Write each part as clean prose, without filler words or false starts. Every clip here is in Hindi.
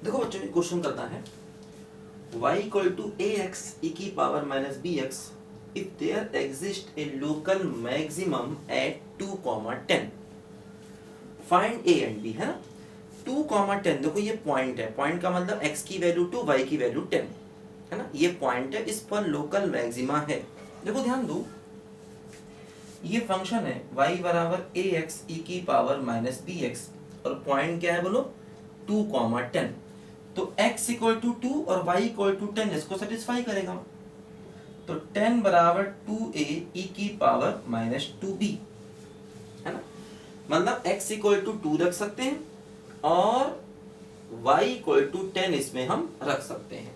देखो बच्चों, ये क्वेश्चन करता है y equal to a x e की power minus B x if there exist a local maximum at 2,10 find a and b, है ना। 2,10 देखो ये पॉइंट है, पॉइंट का मतलब x की वैल्यू 2 y की वैल्यू 10, है ना। ये पॉइंट है, इस पर लोकल मैक्सिमा है। देखो ध्यान दो, ये फंक्शन है y बराबर ए एक्स ई की पावर माइनस बी एक्स और पॉइंट क्या है बोलो 2,10। तो x इक्वल टू 2 और y इक्वल टू 10 इसको सेटिस्फाई करेगा। तो 10 बराबर 2a ई की पावर माइनस 2b, है ना। मतलब x इक्वल टू 2 रख सकते हैं और y इक्वल टू 10 इसमें हम रख सकते हैं।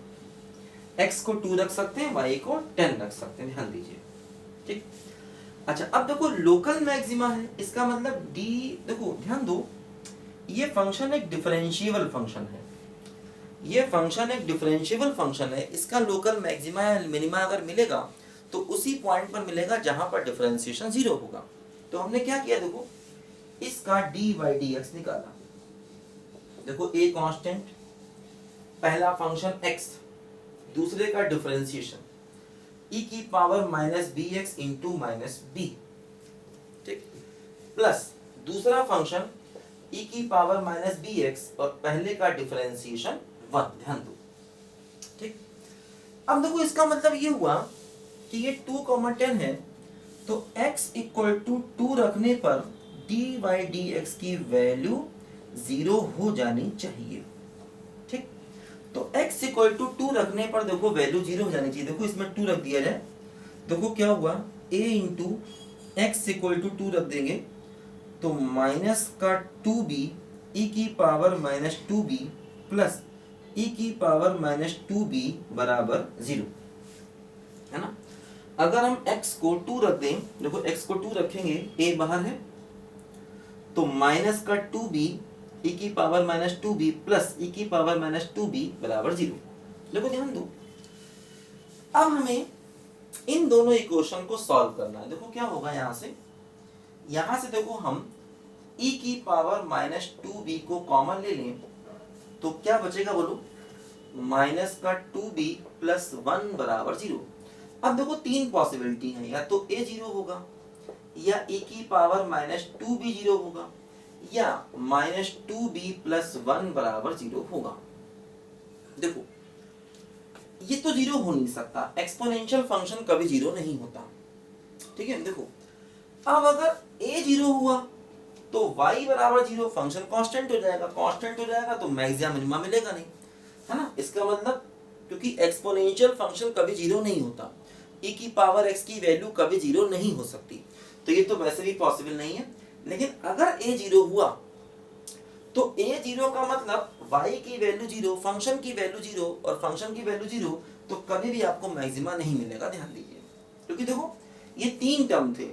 x को 2 रख सकते हैं, y को 10 रख सकते हैं, ध्यान दीजिए, ठीक। अच्छा, अब देखो लोकल मैक्सिमा है, इसका मतलब d, देखो ध्यान दो, ये फंक्शन एक डिफरेंशिएबल फंक्शन है, ये फंक्शन एक डिफरेंशिएबल फंक्शन है। इसका लोकल मैक्सिमा या मिनिमा अगर मिलेगा तो उसी पॉइंट पर मिलेगा जहां पर डिफरेंशिएशन 0 होगा। तो हमने क्या किया, देखो इसका dy dx निकाला। देखो a कांस्टेंट, पहला फंक्शन x, दूसरे का डिफरेंशिएशन e की power minus B X into minus B, ठीक, प्लस दूसरा फंक्शन e की पावर माइनस बी एक्स और पहले का डिफरेंशिएशन 1, ध्यान दो, ठीक। अब देखो इसका मतलब ये हुआ कि ये 2,10 है, तो x इक्वल टू 2 रखने पर dy dx की वैल्यू 0 हो जानी चाहिए, ठीक। तो x इक्वल टू 2 रखने पर देखो वैल्यू 0 हो जानी चाहिए। देखो इसमें 2 रख दिया जाए, देखो क्या हुआ, a into X equal to 2 रख देंगे तो माइनस का 2b e की power minus 2b plus e की पावर माइनस 2b बराबर 0, है ना। अगर हम x को 2 रख दें, देखो x को 2 रखेंगे, a बाहर है, तो माइनस का 2b e की power minus 2b plus e की पावर माइनस 2b बराबर 0। देखो ध्यान दो, अब हमें इन दोनों इक्वेशन को सॉल्व करना है। देखो क्या होगा, यहां से देखो हम e की पावर माइनस 2b को कॉमन ले लें तो क्या बचेगा बोलो, माइनस का 2b प्लस 1 बराबर 0। अब देखो तीन पॉसिबिलिटी है, या तो a 0 होगा, या e की पावर माइनस 2b 0 होगा, या माइनस 2b प्लस 1 बराबर 0 होगा। देखो ये तो 0 हो नहीं सकता, एक्सपोनेंशियल फंक्शन कभी 0 नहीं होता, ठीक है। देखो अब अगर a 0 हुआ तो y बराबर 0, फंक्शन कांस्टेंट हो जाएगा, कांस्टेंट हो जाएगा तो मैक्सिमा मिनिमा मिलेगा नहीं, है ना। इसका मतलब क्योंकि एक्सपोनेंशियल फंक्शन कभी 0 नहीं होता, e की पावर x की वैल्यू कभी 0 नहीं हो सकती, तो ये तो वैसे भी पॉसिबल नहीं है। लेकिन अगर a 0 हुआ तो a 0 का मतलब y की वैल्यू 0, फंक्शन की वैल्यू 0 और फंक्शन की वैल्यू 0, तो कभी भी आपको मैक्सिमा नहीं मिलेगा, ध्यान दीजिए। क्योंकि देखो ये तीन टर्म थे,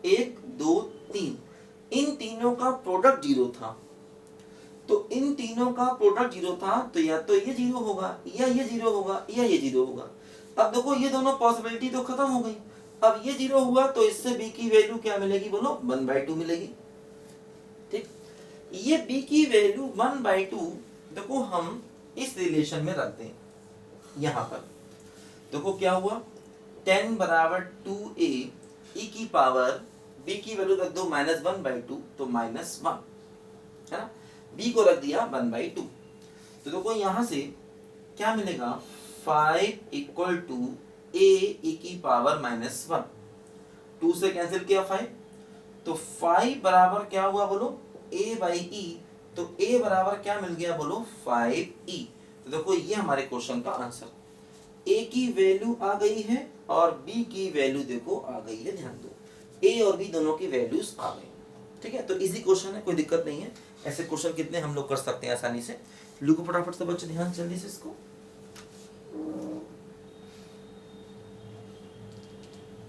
1 2 3, इन तीनों का प्रोडक्ट 0 था, तो इन तीनों का प्रोडक्ट 0 था, तो या तो ये 0 होगा, या ये 0 होगा, या ये 0 होगा। अब देखो ये दोनों पॉसिबिलिटी तो खत्म हो गई, अब ये 0 हुआ तो इससे b की वैल्यू क्या मिलेगी बोलो, 1/2 मिलेगी, ठीक। ये b की वैल्यू 1/2 देखो हम इस रिलेशन में रख दें, यहां पर देखो क्या हुआ, 10 बराबर 2a e की पावर b की वैल्यू रख दो -1/2 तो -1, है ना। b को रख दिया 1/2, तो देखो यहां से क्या मिलेगा, 5 इक्वल टू a e की पावर -1, 2 से कैंसिल किया 5, तो 5 बराबर क्या हुआ बोलो, a/e, तो a बराबर क्या मिल गया बोलो, 5e। तो देखो ये हमारे क्वेश्चन का आंसर, a की वैल्यू आ गई है और b की वैल्यू देखो आ गई है, ध्यान दो a और b दोनों की वैल्यूज आ गई, ठीक है। तो इजी क्वेश्चन है, कोई दिक्कत नहीं है, ऐसे क्वेश्चन कितने हम लोग कर सकते हैं आसानी से। लिखो फटाफट से बच्चे, ध्यान जल्दी से इसको।